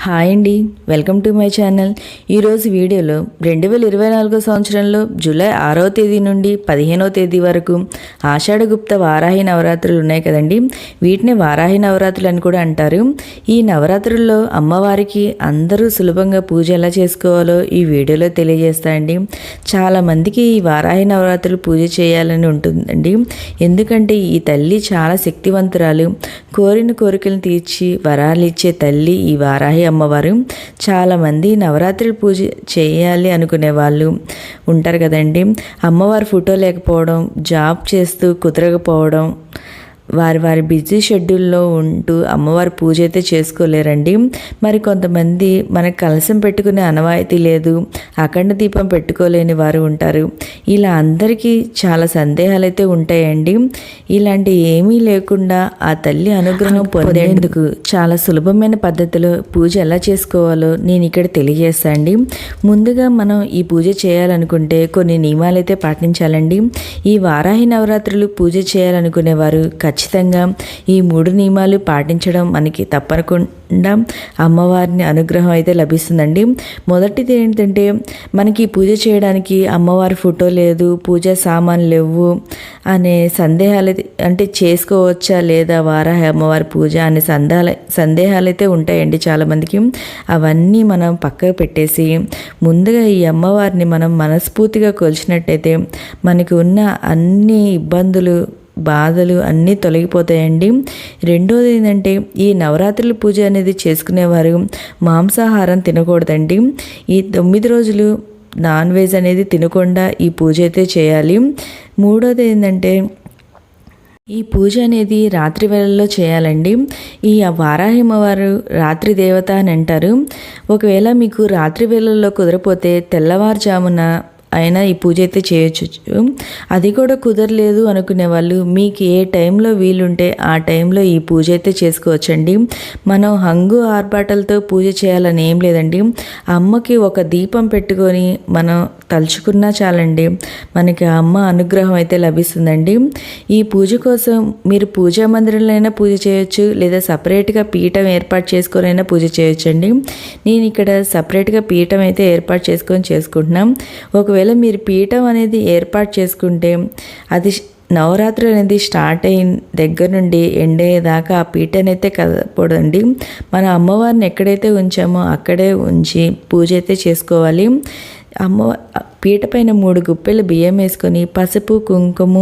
Hi అండి, welcome to my channel. ఈరోజు వీడియోలో 2024 సంవత్సరంలో జూలై 6వ తేదీ నుండి 15వ తేదీ వరకు ఆషాఢగుప్త వారాహి నవరాత్రులు ఉన్నాయి కదండి. వీటిని వారాహి నవరాత్రులు అని కూడా అంటారు. ఈ నవరాత్రుల్లో అమ్మవారికి అందరూ సులభంగా పూజ ఎలా చేసుకోవాలో ఈ వీడియోలో తెలియజేస్తాయండి. చాలామందికి ఈ వారాహి నవరాత్రులు పూజ చేయాలని ఉంటుందండి. ఎందుకంటే ఈ తల్లి చాలా శక్తివంతురాలు, కోరిన కోరికలను తీర్చి వరాలు ఇచ్చే తల్లి ఈ వారాహి అమ్మవారు. చాలామంది నవరాత్రులు పూజ చేయాలి అనుకునే వాళ్ళు ఉంటారు కదండి. అమ్మవారి ఫోటో లేకపోవడం, జాబ్ చేస్తూ కుదరకపోవడం, వారి బిజీ షెడ్యూల్లో ఉంటూ అమ్మవారి పూజ అయితే చేసుకోలేరండి. మరి కొంతమంది మనకు కలశం పెట్టుకునే అనవాయితీ లేదు, అఖండ దీపం పెట్టుకోలేని వారు ఉంటారు. ఇలా అందరికీ చాలా సందేహాలు అయితే ఉంటాయండి. ఇలాంటి ఏమీ లేకుండా ఆ తల్లి అనుగ్రహం పొందేందుకు చాలా సులభమైన పద్ధతిలో పూజ ఎలా చేసుకోవాలో నేను ఇక్కడ తెలియజేస్తానండి. ముందుగా మనం ఈ పూజ చేయాలనుకుంటే కొన్ని నియమాలు అయితే పాటించాలండి. ఈ వారాహి నవరాత్రులు పూజ చేయాలనుకునేవారు ఖచ్చితంగా ఈ 3 నియమాలు పాటించడం మనకి తప్పకుండా అమ్మవారిని అనుగ్రహం అయితే లభిస్తుందండి. మొదటిది ఏంటంటే, మనకి పూజ చేయడానికి అమ్మవారి ఫోటో లేదు, పూజా సామాన్లు లేవు అనే సందేహాలు, అంటే చేసుకోవచ్చా లేదా వారాహి అమ్మవారి పూజ అనే సందేహాలు అయితే ఉంటాయండి చాలామందికి. అవన్నీ మనం పక్కకు పెట్టేసి ముందుగా ఈ అమ్మవారిని మనం మనస్ఫూర్తిగా కొలిచినట్టయితే మనకు ఉన్న అన్ని ఇబ్బందులు, బాధలు అన్నీ తొలగిపోతాయండి. రెండోది ఏంటంటే, ఈ నవరాత్రుల పూజ అనేది చేసుకునేవారు మాంసాహారం తినకూడదండి. ఈ 9 రోజులు నాన్ వెజ్ అనేది తినకుండా ఈ పూజ అయితే చేయాలి. మూడోది ఏంటంటే, ఈ పూజ అనేది రాత్రి వేళల్లో చేయాలండి. ఈ వారాహి అమ్మవారు రాత్రి దేవత అని అంటారు. ఒకవేళ మీకు రాత్రి వేళల్లో కుదరపోతే తెల్లవారుజామున అయినా ఈ పూజ అయితే చేయొచ్చు. అది కూడా కుదరలేదు అనుకునే వాళ్ళు మీకు ఏ టైంలో వీలుంటే ఆ టైంలో ఈ పూజ అయితే చేసుకోవచ్చండి. మనం హంగు ఆర్భాటాలతో పూజ చేయాలని ఏం లేదండి. అమ్మకి ఒక దీపం పెట్టుకొని మనం తలుచుకున్నా చాలండి, మనకి అమ్మ అనుగ్రహం అయితే లభిస్తుందండి. ఈ పూజ కోసం మీరు పూజా మందిరంలో పూజ చేయొచ్చు, లేదా సపరేట్గా పీఠం ఏర్పాటు చేసుకొని అయినా పూజ చేయొచ్చండి. నేను ఇక్కడ సపరేట్గా పీఠం అయితే ఏర్పాటు చేసుకుంటున్నాం. ఒకవేళ మీరు పీఠం అనేది ఏర్పాటు చేసుకుంటే అది నవరాత్రి అనేది స్టార్ట్ అయిన దగ్గర నుండి ఎండ్ అయ్యేదాకా ఆ పీఠని అయితే కదపకూడదండి. మన అమ్మవారిని ఎక్కడైతే ఉంచామో అక్కడే ఉంచి పూజ అయితే చేసుకోవాలి. పీట పైన 3 గుప్పెలు బియ్యం వేసుకొని పసుపు, కుంకుమ,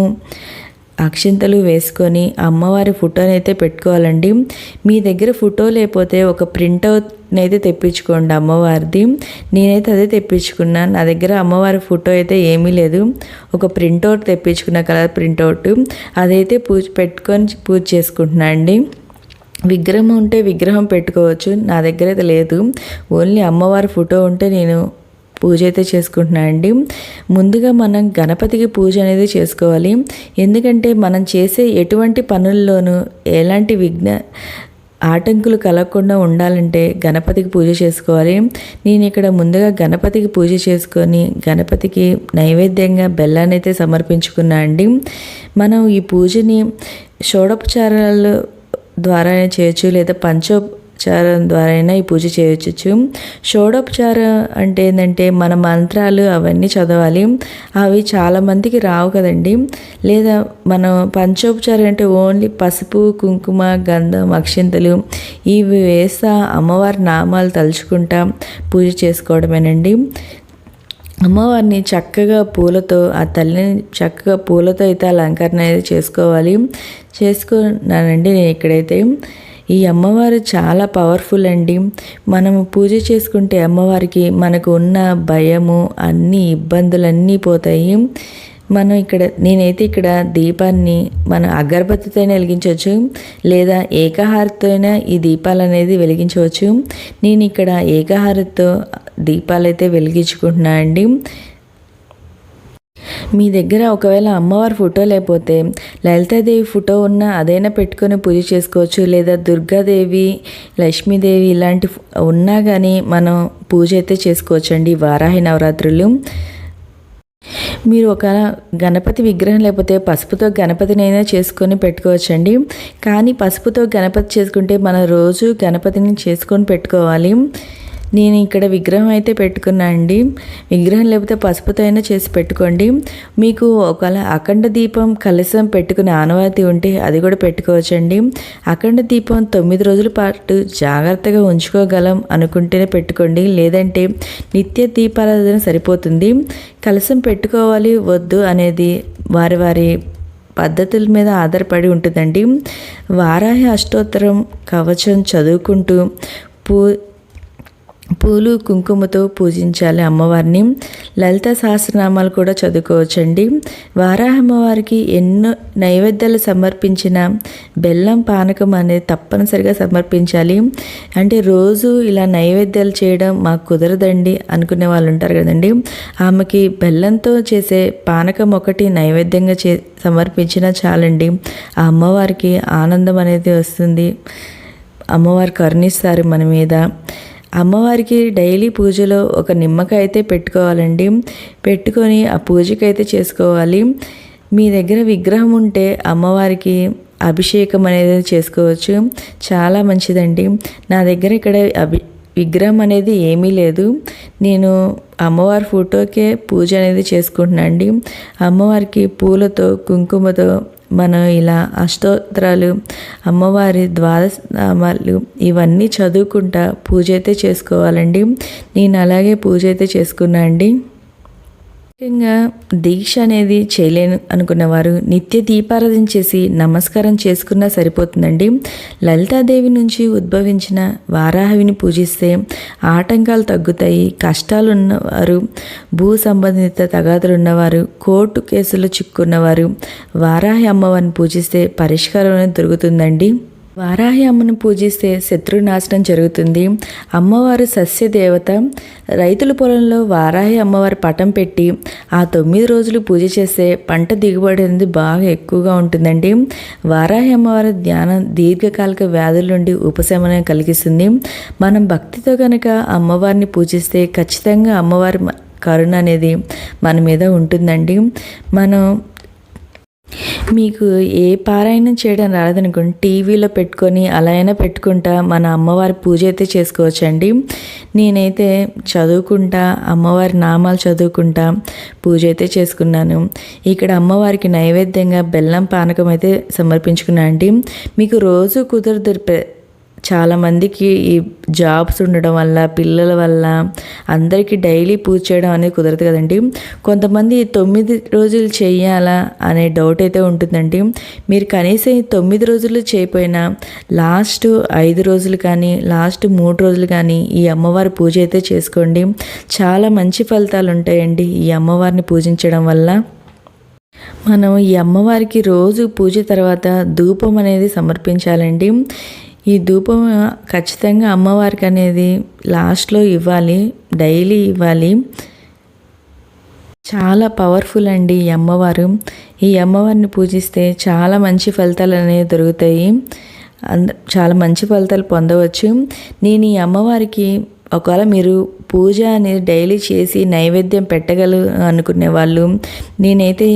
అక్షింతలు వేసుకొని అమ్మవారి ఫోటోని అయితే పెట్టుకోవాలండి. మీ దగ్గర ఫోటో లేకపోతే ఒక ప్రింట్అవుట్ అయితే తెప్పించుకోండి అమ్మవారిది. నేనైతే అదే తెప్పించుకున్నాను. నా దగ్గర అమ్మవారి ఫోటో అయితే ఏమీ లేదు, ఒక ప్రింట్అవుట్ తెప్పించుకున్న, కలర్ ప్రింట్అవుట్. అదైతే పెట్టుకొని పూజ చేసుకుంటున్నా అండి. విగ్రహం ఉంటే విగ్రహం పెట్టుకోవచ్చు, నా దగ్గర అయితే లేదు. ఓన్లీ అమ్మవారి ఫోటో ఉంటే నేను పూజ అయితే చేసుకుంటున్నా అండి. ముందుగా మనం గణపతికి పూజ అనేది చేసుకోవాలి. ఎందుకంటే మనం చేసే ఎటువంటి పనుల్లోనూ ఎలాంటి ఆటంకులు కలగకుండా ఉండాలంటే గణపతికి పూజ చేసుకోవాలి. నేను ఇక్కడ ముందుగా గణపతికి పూజ చేసుకొని గణపతికి నైవేద్యంగా బెల్లాన్ని అయితే సమర్పించుకున్నా అండి. మనం ఈ పూజని షోడోపచారాల ద్వారా చేయొచ్చు, లేదా పంచోపచారం ద్వారా అయినా ఈ పూజ చేయొచ్చు. షోడోపచారం అంటే ఏంటంటే, మన మంత్రాలు అవన్నీ చదవాలి. అవి చాలామందికి రావు కదండి. లేదా మనం పంచోపచారం అంటే ఓన్లీ పసుపు, కుంకుమ, గంధం, అక్షింతలు ఇవి వేస్తా అమ్మవారి నామాలు తలుచుకుంటా పూజ చేసుకోవడమేనండి. అమ్మవారిని చక్కగా పూలతో, ఆ తల్లిని చక్కగా పూలతో అయితే అలంకరణ అయితే చేసుకున్నానండి నేను ఇక్కడైతే. ఈ అమ్మవారు చాలా పవర్ఫుల్ అండి. మనము పూజ చేసుకుంటే అమ్మవారికి మనకు ఉన్న భయము, అన్ని ఇబ్బందులన్నీ పోతాయి. నేనైతే ఇక్కడ దీపాన్ని మన అగరబత్తితో వెలిగించవచ్చు, లేదా ఏకహారతితో ఈ దీపాలు అనేది వెలిగించవచ్చు. నేను ఇక్కడ ఏకహారతితో దీపాలు అయితే వెలిగించుకుంటున్నా అండి. మీ దగ్గర ఒకవేళ అమ్మవారి ఫోటో లేకపోతే లలితాదేవి ఫోటో ఉన్నా అదైనా పెట్టుకొని పూజ చేసుకోవచ్చు, లేదా దుర్గాదేవి, లక్ష్మీదేవి ఇలాంటి ఉన్నా కానీ మనం పూజ అయితే చేసుకోవచ్చండి వారాహి నవరాత్రులు. మీరు ఒక గణపతి విగ్రహం లేకపోతే పసుపుతో గణపతినైనా చేసుకొని పెట్టుకోవచ్చండి. కానీ పసుపుతో గణపతి చేసుకుంటే మనం రోజు గణపతిని చేసుకొని పెట్టుకోవాలి. నేను ఇక్కడ విగ్రహం అయితే పెట్టుకున్నా అండి. విగ్రహం లేకపోతే పసుపుతో అయినా చేసి పెట్టుకోండి. మీకు ఒకవేళ అఖండ దీపం కలశం పెట్టుకునే ఆనవాయితీ ఉంటే అది కూడా పెట్టుకోవచ్చండి. అఖండ దీపం 9 రోజుల పాటు జాగ్రత్తగా ఉంచుకోగలం అనుకుంటేనే పెట్టుకోండి, లేదంటే నిత్య దీపారాధన సరిపోతుంది. కలశం పెట్టుకోవాలి వద్దు అనేది వారి వారి పద్ధతుల మీద ఆధారపడి ఉంటుందండి. వారాహి అష్టోత్తరం కవచం చదువుకుంటూ పూలు కుంకుమతో పూజించాలి అమ్మవారిని. లలిత సహస్రనామాలు కూడా చదువుకోవచ్చండి. వారాహి అమ్మవారికి ఎన్నో నైవేద్యాలు సమర్పించిన బెల్లం పానకం అనేది తప్పనిసరిగా సమర్పించాలి. అంటే రోజు ఇలా నైవేద్యాలు చేయడం మాకు కుదరదండి అనుకునే వాళ్ళు ఉంటారు కదండి. ఆమెకి బెల్లంతో చేసే పానకం ఒకటి నైవేద్యంగా సమర్పించినా చాలండి. ఆ అమ్మవారికి ఆనందం అనేది వస్తుంది. అమ్మవారు కరుణిస్తారు మన మీద. అమ్మవారికి డైలీ పూజలో ఒక నిమ్మకాయ అయితే పెట్టుకోవాలండి. పెట్టుకొని ఆ పూజకైతే చేసుకోవాలి. మీ దగ్గర విగ్రహం ఉంటే అమ్మవారికి అభిషేకం అనేది చేసుకోవచ్చు, చాలా మంచిదండి. నా దగ్గర ఇక్కడ విగ్రహం అనేది ఏమీ లేదు. నేను అమ్మవారి ఫోటోకే పూజ అనేది చేసుకుంటున్నాను అండి. అమ్మవారికి పూలతో కుంకుమతో మనం ఇలా అష్టోత్తరాలు, అమ్మవారి ద్వాదశ నామాలు ఇవన్నీ చదువుకుంటా పూజ అయితే చేసుకోవాలండి. నేను అలాగే పూజ అయితే చేసుకున్నా అండి. ముఖ్యంగా దీక్ష అనేది చేయలేను అనుకున్నవారు నిత్య దీపారాధన చేసి నమస్కారం చేసుకున్నా సరిపోతుందండి. లలితాదేవి నుంచి ఉద్భవించిన వారాహిని పూజిస్తే ఆటంకాలు తగ్గుతాయి. కష్టాలు ఉన్నవారు, భూ సంబంధిత తగాదులు ఉన్నవారు, కోర్టు కేసులు చిక్కున్నవారు వారాహి అమ్మవారిని పూజిస్తే పరిష్కారం అనేది దొరుకుతుందండి. వారాహి అమ్మను పూజిస్తే శత్రునాశనం జరుగుతుంది. అమ్మవారు సస్యదేవత. రైతుల పొలంలో వారాహి అమ్మవారి పటం పెట్టి ఆ 9 రోజులు పూజ చేస్తే పంట దిగుబడి అనేది బాగా ఎక్కువగా ఉంటుందండి. వారాహి అమ్మవారి ధ్యానం దీర్ఘకాలిక వ్యాధుల నుండి ఉపశమనం కలిగిస్తుంది. మనం భక్తితో కనుక అమ్మవారిని పూజిస్తే ఖచ్చితంగా అమ్మవారి కరుణ అనేది మన మీద ఉంటుందండి. మీకు ఏ పారాయణం చేయడం రాలేదనుకోండి, టీవీలో పెట్టుకొని అలా అయినా పెట్టుకుంటా మన అమ్మవారి పూజ అయితే చేసుకోవచ్చండి. నేనైతే చదువుకుంటా అమ్మవారి నామాలు చదువుకుంటా పూజ అయితే చేసుకున్నాను. ఇక్కడ అమ్మవారికి నైవేద్యంగా బెల్లం పానకం అయితే సమర్పించుకున్నాను అండి. మీకు రోజు కుదరదు. చాలామందికి ఈ జాబ్స్ ఉండడం వల్ల, పిల్లల వల్ల అందరికీ డైలీ పూజ చేయడం అనేది కుదరదు కదండి. కొంతమంది 9 రోజులు చేయాలా అనే డౌట్ అయితే ఉంటుందండి. మీరు కనీసం 9 రోజులు చేయకపోయినా లాస్ట్ 5 రోజులు కానీ లాస్ట్ 3 రోజులు కానీ ఈ అమ్మవారి పూజ అయితే చేసుకోండి. చాలా మంచి ఫలితాలు ఉంటాయండి ఈ అమ్మవారిని పూజించడం వల్ల. మనం ఈ అమ్మవారికి రోజు పూజ తర్వాత ధూపం అనేది సమర్పించాలండి. ఈ ధూపం ఖచ్చితంగా అమ్మవారికి అనేది లాస్ట్లో ఇవ్వాలి, డైలీ ఇవ్వాలి. చాలా పవర్ఫుల్ అండి ఈ అమ్మవారు. ఈ అమ్మవారిని పూజిస్తే చాలా మంచి ఫలితాలు అనేవి దొరుకుతాయి. చాలా మంచి ఫలితాలు పొందవచ్చు. నేను ఈ అమ్మవారికి ఒకవేళ మీరు పూజ అనేది డైలీ చేసి నైవేద్యం పెట్టగలరు అనుకునే వాళ్ళు, నేనైతే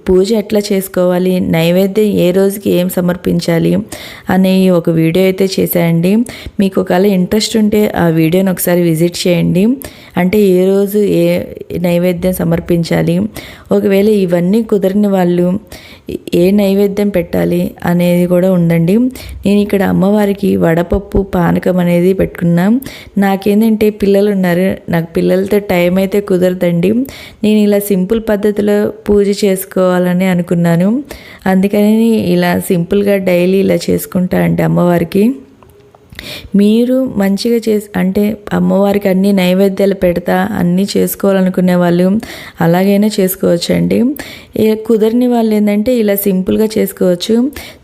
పూజ ఎట్లా చేసుకోవాలి, నైవేద్యం ఏ రోజుకి ఏం సమర్పించాలి అనే ఒక వీడియో అయితే చేశానండి. మీకు ఒకవేళ ఇంట్రెస్ట్ ఉంటే ఆ వీడియోని ఒకసారి విజిట్ చేయండి. అంటే ఏ రోజు ఏ నైవేద్యం సమర్పించాలి, ఒకవేళ ఇవన్నీ కుదరని వాళ్ళు ఏ నైవేద్యం పెట్టాలి అనేది కూడా ఉందండి. నేను ఇక్కడ అమ్మవారికి వడపప్పు పానకం అనేది పెట్టుకున్నాం. నాకేంటంటే పిల్లలు ఉన్నారు, నాకు పిల్లలతో టైం అయితే కుదరదండి. నేను ఇలా సింపుల్ పద్ధతిలో పూజ చేసుకోవాలని అనుకున్నాను. అందుకని ఇలా సింపుల్గా డైలీ ఇలా చేసుకుంటా అంటే అమ్మవారికి. మీరు మంచిగా అంటే అమ్మవారికి అన్ని నైవేద్యాలు పెడతా అన్నీ చేసుకోవాలనుకునే వాళ్ళు అలాగైనా చేసుకోవచ్చండి. కుదరని వాళ్ళు ఏంటంటే ఇలా సింపుల్గా చేసుకోవచ్చు.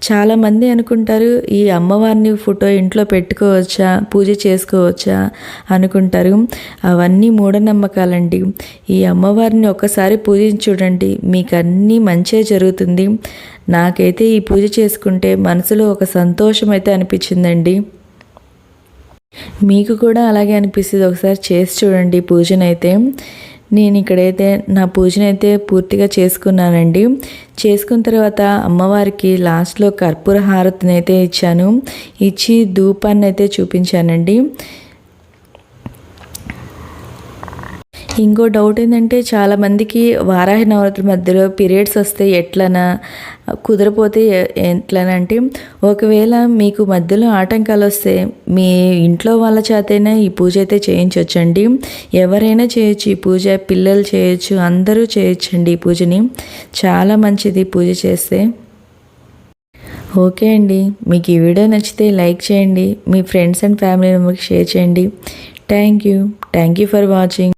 చాలామంది అనుకుంటారు ఈ అమ్మవారిని ఫోటో ఇంట్లో పెట్టుకోవచ్చా, పూజ చేసుకోవచ్చా అనుకుంటారు. అవన్నీ మూఢనమ్మకాలండి. ఈ అమ్మవారిని ఒక్కసారి పూజించి చూడండి, మీకు అన్నీ మంచిగా జరుగుతుంది. నాకైతే ఈ పూజ చేసుకుంటే మనసులో ఒక సంతోషం అయితే అనిపించిందండి. మీకు కూడా అలాగే అనిపిస్తుంది. ఒకసారి చేసి చూడండి పూజనైతే. నేను ఇక్కడైతే నా పూజనైతే పూర్తిగా చేసుకున్నానండి. చేసుకున్న తర్వాత అమ్మవారికి లాస్ట్లో కర్పూర హారతిని అయితే ఇచ్చాను. ఇచ్చి ధూపాన్ని అయితే చూపించానండి. ఇంకో డౌట్ ఏంటంటే చాలామందికి వారాహి నవరాత్రి మధ్యలో పీరియడ్స్ వస్తే ఎట్లనా, కుదరపోతే ఎట్లనా అంటే, ఒకవేళ మీకు మధ్యలో ఆటంకాలు వస్తే మీ ఇంట్లో వాళ్ళ చేతైనా ఈ పూజ అయితే చేయించవచ్చండి. ఎవరైనా చేయొచ్చు ఈ పూజ, పిల్లలు చేయొచ్చు, అందరూ చేయొచ్చండి ఈ పూజని. చాలా మంచిది పూజ చేస్తే. ఓకే అండి, మీకు ఈ వీడియో నచ్చితే లైక్ చేయండి, మీ ఫ్రెండ్స్ అండ్ ఫ్యామిలీ మెంబర్కి షేర్ చేయండి. Thank you for watching.